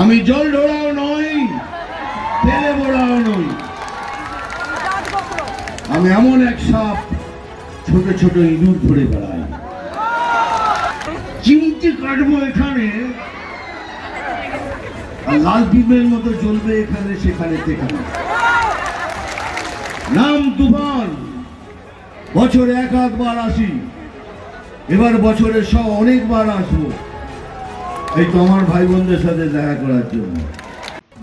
আমি জল ঢোড়াও নই, তেলে বোড়াও নই, আমি এমন এক সাপ ছোট ছোট ইঁদুর ধরে বেড়াই। চিমটি কাটবো এখানে আর লাল পিঁপড়ের মতো জ্বলবে এখানে সেখানে সেখানে। নাম তুফান, বছরে এক আধবার আসি, এবার বছরে অনেকবার আসবো এই তো আমার ভাই বোনদের সাথে দেখা করার জন্য।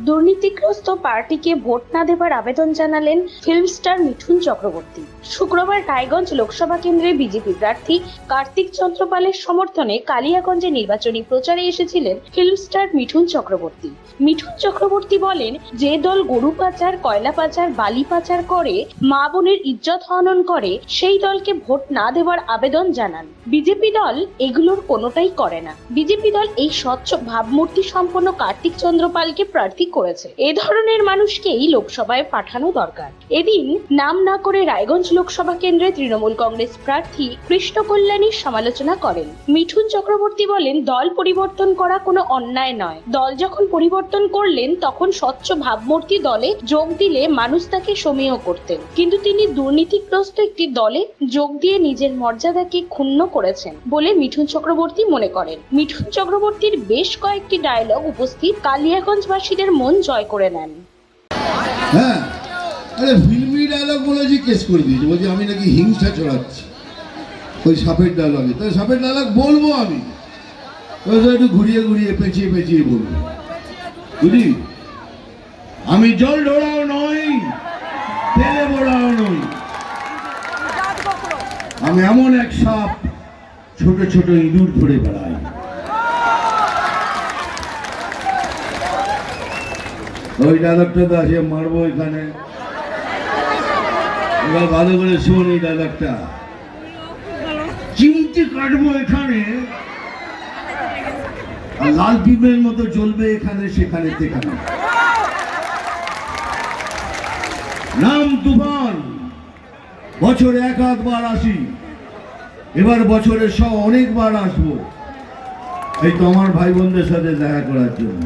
দুর্নীতিগ্রস্ত পার্টিকে ভোট না দেবার আবেদন জানালেন ফিল্ম স্টার মিঠুন চক্রবর্তী। শুক্রবার রায়গঞ্জ লোকসভা কেন্দ্রে বিজেপি প্রার্থী কার্তিক চন্দ্রপালের সমর্থনে কালিয়াগঞ্জে নির্বাচনী প্রচারে এসেছিলেন ফিল্ম স্টার মিঠুন চক্রবর্তী। মিঠুন চক্রবর্তী বলেন, যে দল গরু পাচার, কয়লা পাচার, বালি পাচার করে মা বোনের ইজ্জত হনন করে সেই দলকে ভোট না দেওয়ার আবেদন জানান। বিজেপি দল এগুলোর কোনোটাই করে না। বিজেপি দল এই স্বচ্ছ ভাবমূর্তি সম্পন্ন কার্তিক চন্দ্রপালকে প্রার্থী করেছে। এই ধরনের মানুষকেই লোকসভায় পাঠানো দরকার। এদিন নাম না করে রায়গঞ্জ লোকসভা কেন্দ্রে তৃণমূল কংগ্রেস প্রার্থী কৃষ্ণ কল্যাণীর সমালোচনা করেন। মিঠুন চক্রবর্তী বলেন, দল পরিবর্তন করা কোনো অন্যায় নয়। দল যখন পরিবর্তন করলেন তখন স্বচ্ছ ভাবমূর্তি দলে যোগ দিলে মানুষ তাকে সমীহ করতেন, কিন্তু তিনি দুর্নীতিগ্রস্ত একটি দলে যোগ দিয়ে নিজের মর্যাদাকে ক্ষুণ্ণ করেছেন বলে মিঠুন চক্রবর্তী মনে করেন। মিঠুন চক্রবর্তীর বেশ কয়েকটি ডায়লগ উপস্থিত কালিয়াগঞ্জবাসীদের মন জয় করে নেন। হ্যাঁ, আরে ফিল্মি ডায়লগ বলেছি, কেস করে দিয়েছি, বলছি আমি নাকি হিংসা ছড়াচ্ছি ওই সাপের ডায়লগে। তাই সাপের ডায়লগ বলবো আমি, একটু ঘুরিয়ে ঘুরিয়ে পেঁচিয়ে পেঁচিয়ে বলবো, বুঝলি? আমি জল ঢোড়াও নই, তেলে বোড়াও নই, আমি এমন এক সাপ ছোট ছোট ইঁদুর ধরে বেড়াই। ওই ডায়লগটা তো আছে, মারবো এখানে। এবার ভালো করে শোন এই ডায়লগটা। চিমটি কাটবো এখানে আর লাল পিঁপড়ের মতো জ্বলবে এখানে সেখানে সেখানে। নাম তুফান, বছরে এক আধবার আসি, এবার বছরে অনেকবার আসবো এই তো আমার ভাই বোনদের সাথে দেখা করার জন্য।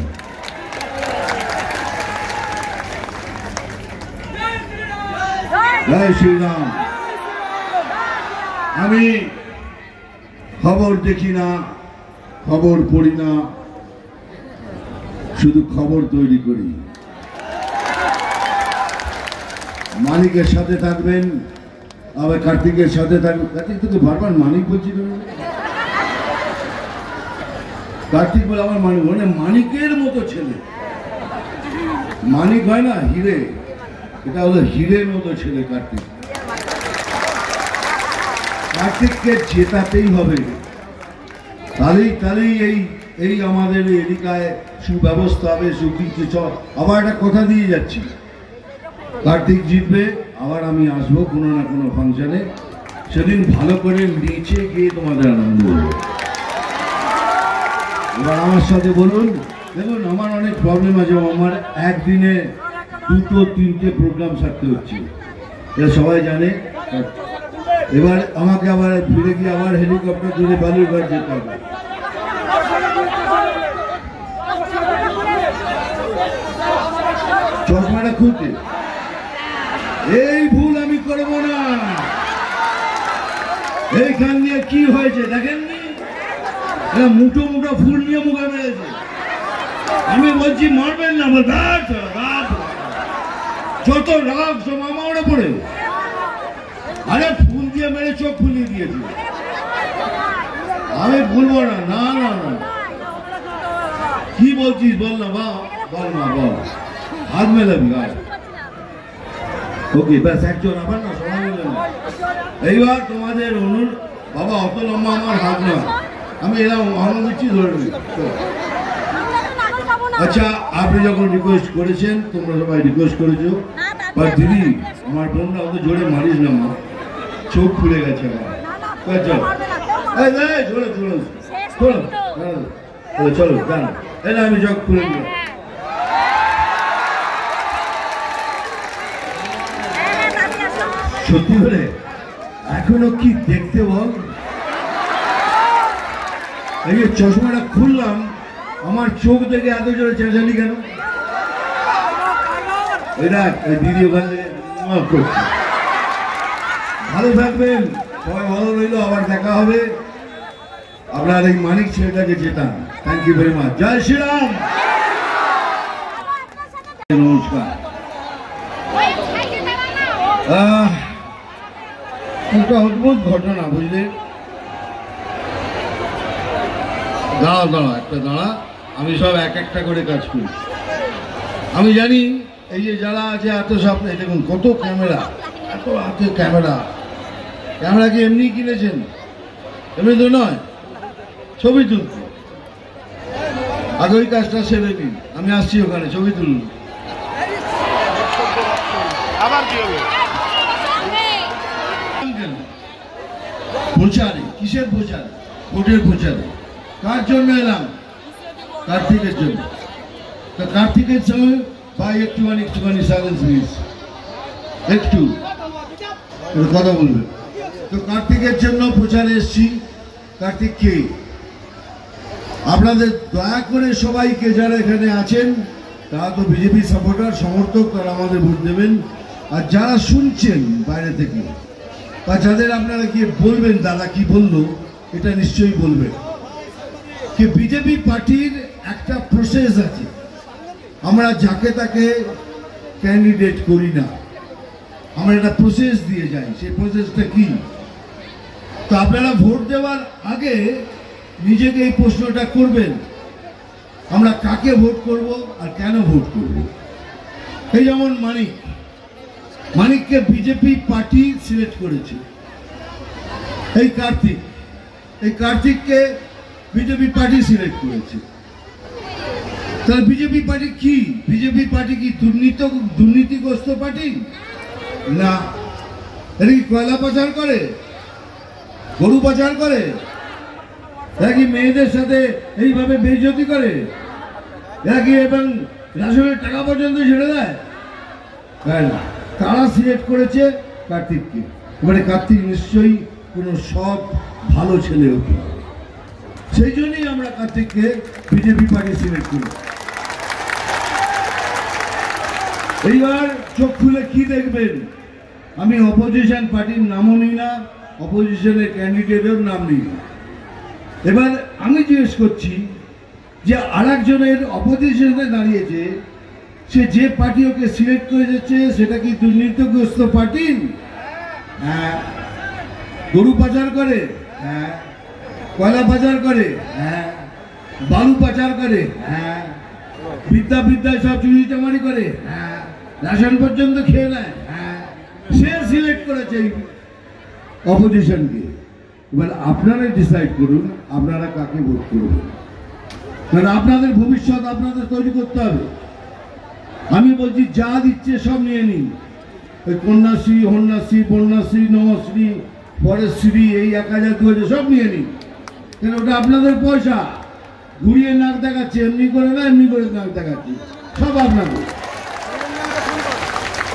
জয় শ্রীরাম। আমি খবর দেখি না, খবর পড়ি না, শুধু খবর তৈরি করি। মানিকের সাথে থাকবেন, আবার কার্তিকের সাথে থাকবেন। কার্তিক তোকে বারবার মানিক বলছি, কার্তিক বলে আমার মানিক, মানে মানিকের মতো ছেলে। মানিক হয় না হিরে, এটা হলো হিরের মতো ছেলে কার্তিক। কার্তিককে জেতাতেই হবে, তাহলেই এই আমাদের এলাকায় সুব্যবস্থা হবে, সুবিধে। আবার একটা কথা দিয়ে যাচ্ছি, কার্তিক জিতবে, আবার আমি আসবো কোনো না কোনো ফাংশনে, সেদিন ভালো করে নিচে গিয়ে তোমাদের আনন্দ দেবো। এবার আমার সাথে বলুন, দেখুন আমার অনেক প্রবলেম আছে, আমার একদিনে 2-3টে প্রোগ্রাম সারতে হচ্ছে, এটা সবাই জানে। এবার আমাকে আবার ফিরে গিয়ে আবার হেলিকপ্টার ধরে বালুরঘাট যেতে হবে। চশমাটা খুলতে, এই ভুল আমি করবো না। এইখান দিয়ে কি হয়েছে দেখেননি, মুঠো মুঠো ফুল নিয়ে মুখে মেরেছে। আমি বলছি মারবেন না, যত রাগ সব আমার উপরে। আরে ফুল দিয়ে মেরে চোখ ফুলিয়ে দিয়েছে। আমি ভুলবো না, না না না। কি বলছিস বল না, বল না, বল। হাত মেলাবি, ওকে ব্যাস, একজন আবার না, সবাই মিলে না। এইবার তোমাদের বাবা অত লম্বা আমার হাত না, আমি এরকম আনন্দ দিচ্ছি, ধরে নি। আচ্ছা, আপনি যখন রিকোয়েস্ট করেছেন, তোমরা সবাই রিকোয়েস্ট করেছো, বা দিদি আমার বোনটা অত জোরে মারিস না, মা চোখ খুলে গেছে আমার। চলো চলো চলো চলো জানো, এই আমি চোখ খুলে দিলাম। সত্যি করে এখনো কি দেখতে বল, এই যে চশমাটা খুললাম, আমার চোখ দেখে এত জোরে চেঁচালি কেন? এটা দিদি ওখানে করছে। ভালো থাকবেন, সবাই ভালো রইল, আবার দেখা হবে। আপনার এই মানিক ছেলেটাকে যেতাম। Thank you very much. জয় শ্রীরাম। নমস্কার। একটা অদ্ভুত ঘটনা, বুঝলে? দাঁড়া একটা দাঁড়া, আমি সব এক একটা করে কাজ করি। আমি জানি এই যে যারা আছে এত সব, দেখুন কত ক্যামেরা, এত হাতে ক্যামেরা। ক্যামেরা কি এমনি কিনেছেন? এমনি তো নয়, ছবি তুলতে। আগে ওই কাজটা সেরে নিন, আমি আসছি ওখানে, ছবি তুলুন। প্রচারে, কিসের প্রচারে? ভোটের প্রচারে। কার জন্য এলাম? কার্তিকের জন্য। তো কার্তিকের সঙ্গে ভাই একটুখানি সাইলেন্স প্লিজ, একটু কথা বলবেন। তো কার্তিকের জন্য প্রচারে এসছি। কার্তিক কে? আপনাদের দয়া করে সবাইকে যারা এখানে আছেন তারা তো বিজেপি সাপোর্টার, সমর্থক, তারা আমাদের ভোট দেবেন। আর যারা শুনছেন বাইরে থেকে বা যাদের আপনারা গিয়ে বলবেন দাদা কি বললো, এটা নিশ্চয়ই বলবেন যে বিজেপি পার্টির একটা প্রসেস আছে। আমরা যাকে তাকে ক্যান্ডিডেট করি না, আমরা একটা প্রসেস দিয়ে যাই। সেই প্রসেসটা কি? তো আপনারা ভোট দেওয়ার আগে নিজেকে এই প্রশ্নটা করবেন, আমরা কাকে ভোট করব আর কেন ভোট করব। এই যেমন মানিককে বিজেপি পার্টি সিলেক্ট করেছে। এই কার্তিককে বিজেপি পার্টি সিলেক্ট করেছে। তাহলে বিজেপি পার্টি কি? বিজেপি পার্টি কি দুর্নীতিগ্রস্ত পার্টি? না। এরা কি কয়লা পাচার করে, গরু পাচার করে, এরা কি মেয়েদের সাথে এইভাবে বেইজ্জতি করে, এরা কি এবং রাশনের টাকা পর্যন্ত ছেড়ে দেয়? না, তারা সিলেক্ট করেছে কার্তিককে। এবারে কার্তিক নিশ্চয়ই কোনো সৎ ভালো ছেলে হতে হবে, সেই জন্যই আমরা কার্তিককে বিজেপি পার্টি সিলেক্ট করি। এইবার চোখ খুলে কি দেখবেন? আমি অপোজিশন পার্টির নামও নিই না, অপোজিশনের ক্যান্ডিডেটের নাম নিই না। এবার আমি জিজ্ঞেস করছি যে আর একজনের অপোজিশনে দাঁড়িয়েছে, সে যে পার্টি ওকে সিলেক্ট করে যাচ্ছে সেটা কি দুর্নীতিগ্রস্ত পার্টি? হ্যাঁ। গরু পাচার করে? হ্যাঁ। কয়লা পাচার করে? হ্যাঁ। বালু পাচার করে? হ্যাঁ। বিদ্যায় সব চুরি চামারি করে? হ্যাঁ। রেশন পর্যন্ত খেয়ে নেয়? হ্যাঁ। সে সিলেক্ট করেছে অপোজিশনকে। এবার আপনারাই ডিসাইড করুন আপনারা কাকে ভোট করবেন, কারণ আপনাদের ভবিষ্যৎ আপনাদের তৈরি করতে হবে। আমি বলছি যা দিচ্ছে সব নিয়ে নিন। ওই কন্যাশ্রী, হন্যাশ্রী, বন্যাশ্রী, নমশ্রী, ফরেস্টশ্রী, এই 1000 2000 সব নিয়ে নিন, কেন ওটা আপনাদের পয়সা। ঘুরিয়ে নাক দেখাচ্ছে, এমনি করে না এমনি করে নাক দেখাচ্ছে, সব আপনাদের।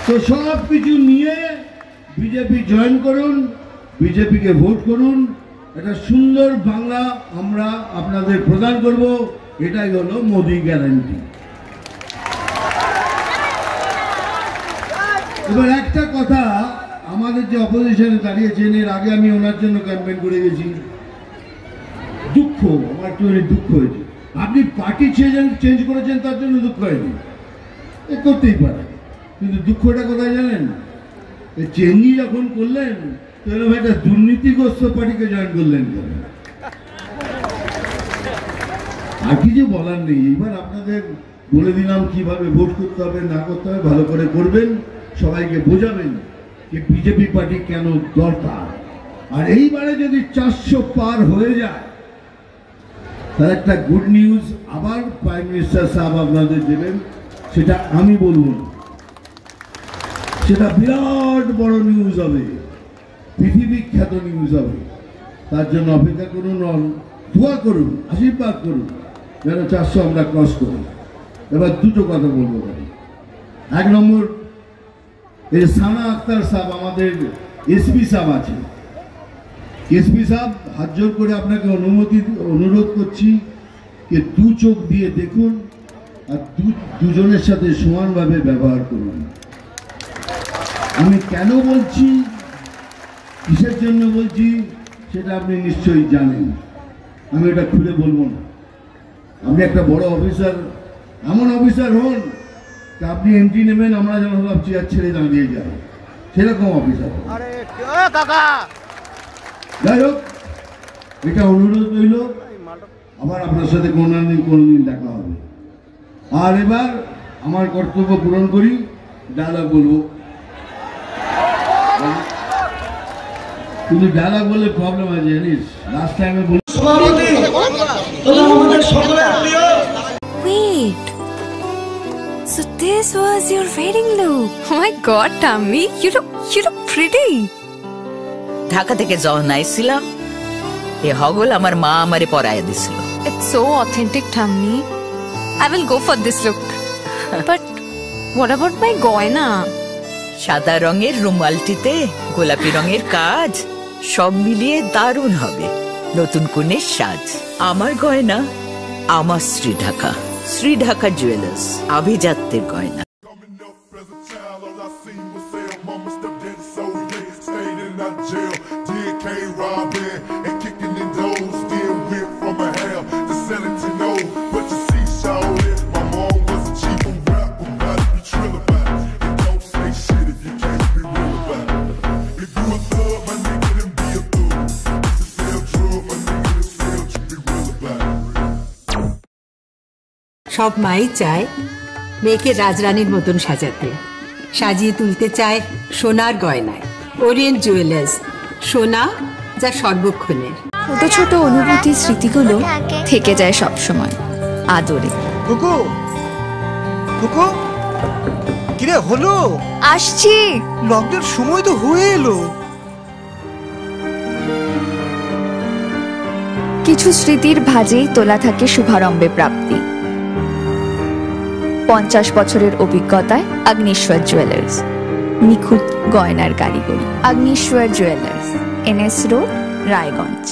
তো সব কিছু নিয়ে বিজেপি জয়েন করুন, বিজেপিকে ভোট করুন। একটা সুন্দর বাংলা আমরা আপনাদের প্রদান করব, এটাই হলো মোদি গ্যারান্টি। এবার একটা কথা, আমাদের যে অপোজিশনে দাঁড়িয়েছেন, এর আগে আমি ওনার জন্য ক্যাম্পেইন করে গেছি। আমার একটু দুঃখ হয়েছে। আপনি পার্টি চেঞ্জ করেছেন তার জন্য দুঃখ হয়নি, এ করতেই পারে, কিন্তু দুঃখটা কোথায় জানেন? চেঞ্জই যখন করলেন তাহলে একটা দুর্নীতিগ্রস্ত পার্টিকে জয়েন করলেন কেন? আর কিছু বলার নেই। এবার আপনাদের বলে দিলাম কিভাবে ভোট করতে হবে না করতে হবে, ভালো করে করবেন, সবাইকে বোঝাবেন যে বিজেপি পার্টি কেন দরকার। আর এইবারে যদি 400 পার হয়ে যায় তার একটা গুড নিউজ আবার প্রাইম মিনিস্টার সাহেব আপনাদের দেবেন, সেটা আমি বলবো না, সেটা বিরাট বড় নিউজ হবে, পৃথিবী খ্যাত নিউজ হবে। তার জন্য অপেক্ষা করুন, দোয়া করুন, আশীর্বাদ করুন যেন 400 আমরা ক্রস করি। এবার দুটো কথা বলবো। 1 নম্বর, এই সানা আক্তার সাহেব আমাদের এসপি সাহেব আছে, এসপি সাহেব হাত জোর করে আপনাকে অনুরোধ করছি, দু চোখ দিয়ে দেখুন আর দুজনের সাথে সমানভাবে ব্যবহার করুন। আমি কেন বলছি, কিসের জন্য বলছি সেটা আপনি নিশ্চয়ই জানেন, আমি এটা খুলে বলবো না। আপনি একটা বড় অফিসার, এমন অফিসার হন তা আপনি এন্ট্রি নেবেন, আমরা যেন সব চেয়ার ছেড়ে দাঁড়িয়ে যাই, সেরকম অফিসার। যাই হোক, এটা অনুরোধ রইল, আবার আপনার সাথে কোনোদিন দেখা হবে। আর এবার আমার কর্তব্য পূরণ করি, ডায়লগ বলবো। কিন্তু ডায়লগ বললে প্রবলেম আছে জানিস, লাস্ট টাইমে বলি। Wait, so this was your wedding look? Oh my God, Tammy, you look pretty. Dhaka থেকে যখন আইছিলাম এ হগল আমার মা আমারে পরাইয়া দিছিল। It's so authentic, Tammy. I will go for this look. But what about my goina? সাদা রঙের রুমালটিতে গোলাপি রঙের কাজ, সব মিলিয়ে দারুণ হবে নতুন কনের সাজ। আমার গয়না আমার শ্রী ঢাকা জুয়েলার্স, আভিজাত্যের গয়না। সব মাই চায় মেয়েকে রাজরানীর মতন সাজাতে, সাজিয়ে তুলতে চায় সোনার গয়নায়। ওরিয়েন্ট জুয়েলার্স, সোনা যা সর্বক্ষণের। ছোট ছোট অনুভূতি, স্মৃতিগুলো থেকে যায় সব সময় আদরে। কুকু কুকু, কিরে হলো? আসছি। লকডাউন সময় তো হয়ে এলো। কিছু স্মৃতির ভাজেই তোলা থাকে শুভারম্ভে প্রাপ্তি। 50 বছরের অভিজ্ঞতায় আগ্নেশ্বর জুয়েলার্স, নিখুঁত গয়নার কারিগরি। Agneshwar jewellers, NS road, Raiganj.